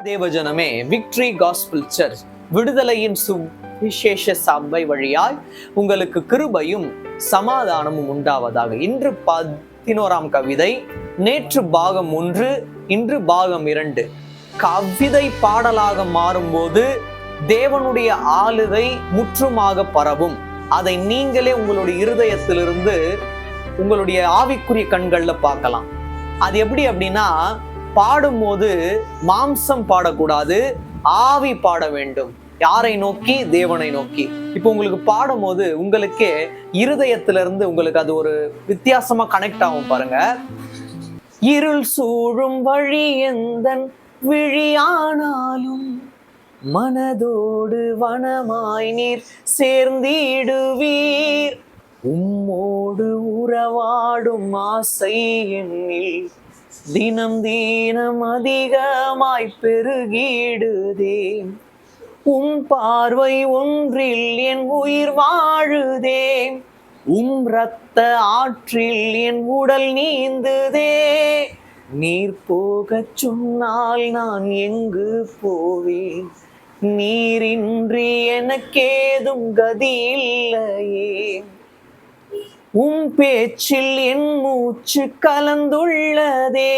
தேவஜனமே, victory gospel search விடுதலையின் சுவிசேஷ சபை வழியாய் உங்களுக்கு கிருபையும் சமாதானமும் உண்டாவதாக. இன்று 11ஆம் கவிதை, நேற்று பாகம் 1, இன்று பாகம் 2. கவிதை பாடலாக மாறும்போது தேவனுடைய ஆளுகை முற்றுமாக பரவும். அதை நீங்களே உங்களுடைய இருதயத்திலிருந்து உங்களுடைய ஆவிக்குரிய கண்கள்ல பார்க்கலாம். அது எப்படி அப்படின்னா, பாடும்போது மாம்சம் பாடக்கூடாது, ஆவி பாட வேண்டும். யாரை நோக்கி? தேவனை நோக்கி. இப்போ உங்களுக்கு பாடும்போது உங்களுக்கே இருதயத்திலிருந்து உங்களுக்கு அது ஒரு வித்தியாசமா கனெக்ட் ஆகும் பாருங்க. இருள் சூழும் வழி எந்தன் விழியானாலும் மனதோடு வனமாய் நீர் சேர்ந்திடுவீர். உம்மோடு உறவாடும் ஆசை என்னில் தினம் தினம் அதிகமாய் பெருகிடுதே. பார்வை ஒன்றில் என் உயிர் வாழுதே. இரத்த ஆற்றில் என் உடல் நீந்துதே. நீர் போகச் சொன்னால் நான் எங்கு போவேன்? நீரின்றி எனக்கேதும் கதி இல்லையே. பேச்சில் என் மூச்சு கலந்துள்ளதே.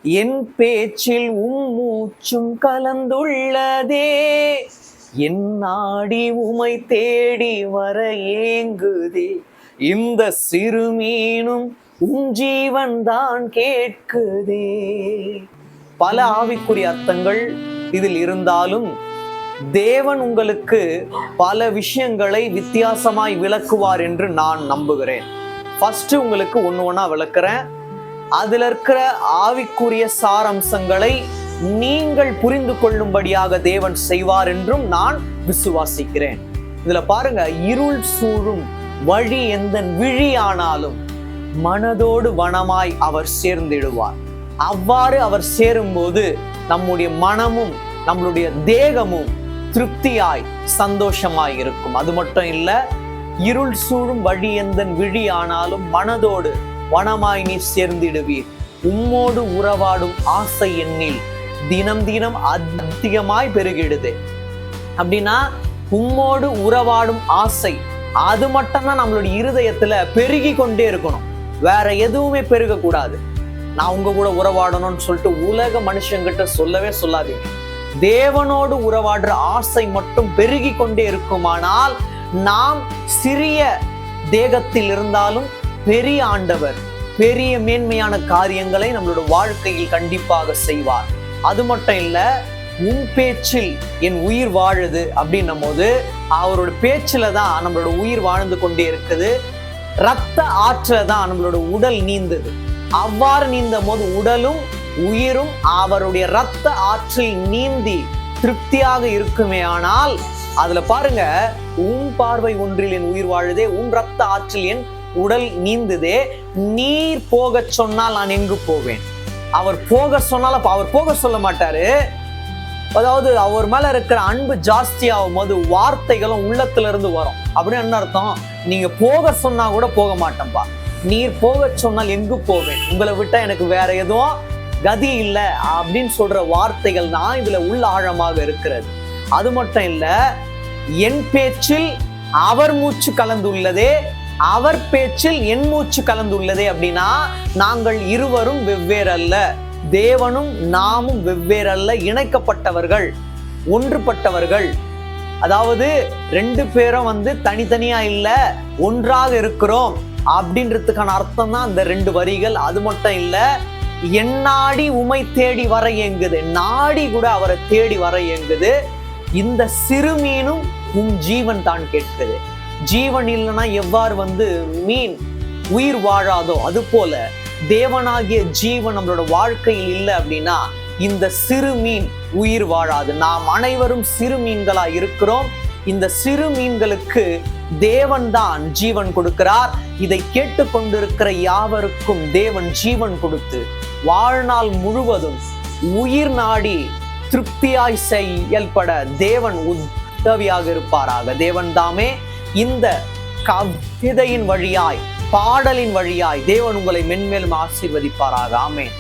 என் பேச்சில் மூச்சும் கலந்துள்ளதே. என் நாடி உமை தேடி வர ஏங்குதே. இந்த சிறுமீனும் ஜீவன் தான் கேட்குதே. பல ஆவிக்குரிய அர்த்தங்கள் இதில் இருந்தாலும் தேவன் உங்களுக்கு பல விஷயங்களை வித்தியாசமாய் விளக்குவார் என்று நான் நம்புகிறேன். ஃபர்ஸ்ட் உங்களுக்கு ஒண்ணா விளக்குறேன். அதுல இருக்கிற ஆவிக்குரிய சாரம்சங்களை நீங்கள் புரிந்து கொள்ளும்படியாக தேவன் செய்வார் என்றும் நான் விசுவாசிக்கிறேன். இதுல பாருங்க, இருள் சூழும் வழி எந்த விழியானாலும் மனதோடு வனமாய் அவர் சேர்ந்திடுவார். அவ்வாறு அவர் சேரும்போது நம்முடைய மனமும் நம்மளுடைய தேகமும் திருப்தியாய் சந்தோஷமாய் இருக்கும். அது மட்டும் இல்ல, இருள் சூழும் வழி எந்தன் விழி ஆனாலும் மனதோடு வனமாய் நீ சேர்ந்திடுவீர். உம்மோடு உறவாடும் ஆசை எண்ணில் தினம் தினம் அதிகமாய் பெருகிடுது. அப்படின்னா உம்மோடு உறவாடும் ஆசை அது மட்டும்தான் நம்மளுடைய இருதயத்துல பெருகி கொண்டே இருக்கணும். வேற எதுவுமே பெருக கூடாது. நான் உங்க கூட உறவாடணும்னு சொல்லிட்டு உலக மனுஷங்கிட்ட சொல்லவே சொல்லாதீங்க. தேவனோடு உறவாடுற ஆசை மட்டும் பெருகி கொண்டே இருக்குமானால் நாம் சிறிய தேகத்தில் இருந்தாலும் பெரிய ஆண்டவர் பெரிய மேன்மையான காரியங்களை நம்மளோட வாழ்க்கையில் கண்டிப்பாக செய்வார். அது மட்டும் இல்ல, உன் பேச்சில் என் உயிர் வாழுது அப்படின்னும் போது அவரோட பேச்சுல தான் நம்மளோட உயிர் வாழ்ந்து கொண்டே இருக்குது. இரத்த ஆற்றல தான் நம்மளோட உடல் நீந்தது. அவ்வாறு நீந்த போது உடலும் உயிரும் அவருடைய இரத்த ஆற்றில் நீந்தி திருப்தியாக இருக்குமே. ஆனால் அதுல பாருங்க, உன் பார்வை ஒன்றில் என் உயிர் வாழுதே, உன் இரத்த ஆற்றில் என் உடல் நீந்துதே. நீர் போக சொன்னால் நான் எங்கு போவேன்? அவர் போக சொன்னால் அவர் போக சொல்ல மாட்டாரு. அதாவது அவர் மேல இருக்கிற அன்பு ஜாஸ்தியாகும் போது வார்த்தைகளும் உள்ளத்துல இருந்து வரும். அப்படின்னு என்ன அர்த்தம்? நீங்க போக சொன்னா கூட போக மாட்டேன்பா, நீர் போக சொன்னால் எங்கு போவேன்? உங்களை விட்டா எனக்கு வேற எதுவும் கதி இல்லை அப்படின்னு சொல்ற வார்த்தைகள் தான் இதுல உள்ள ஆழமாக இருக்கிறது. அது மட்டும் இல்ல, என் பேச்சில் அவர் மூச்சு கலந்துள்ளதே, அவர் பேச்சில் என் மூச்சு கலந்துள்ளதே. அப்படின்னா நாங்கள் இருவரும் வெவ்வேறல்ல, தேவனும் நாமும் வெவ்வேறல்ல, இணைக்கப்பட்டவர்கள், ஒன்றுபட்டவர்கள். அதாவது 2 பேரும் தனித்தனியா இல்ல, ஒன்றாக இருக்கிறோம் அப்படின்றதுக்கான அர்த்தம் தான் அந்த 2 வரிகள். அது மட்டும் இல்ல, என் நாடி உமை தேடி வர ஏங்குது. நாடி கூட அவரை தேடி வர ஏங்குது. இந்த சிறுமீனும் உன் ஜீவன் தான் கேட்குது. ஜீவன் இல்லைன்னா எவ்வாறு மீன் உயிர் வாழாதோ, அது போல தேவனாகிய ஜீவன் நம்மளோட வாழ்க்கையில் இல்லை அப்படின்னா இந்த சிறு மீன் உயிர் வாழாது. நாம் அனைவரும் சிறு மீன்களா இருக்கிறோம். இந்த சிறு மீன்களுக்கு தேவன் தான் ஜீவன் கொடுக்கிறார். இதை கேட்டுக்கொண்டிருக்கிற யாவருக்கும் தேவன் ஜீவன் கொடுத்து வாழ்நாள் முழுவதும் உயிர் நாடி திருப்தியாய் செயல்பட தேவன் உதவியாக இருப்பாராக. தேவன் தாமே இந்த கவிதையின் வழியாய், பாடலின் வழியாய் தேவன் உங்களை மென்மேலும் ஆசீர்வதிப்பாராக. ஆமென்.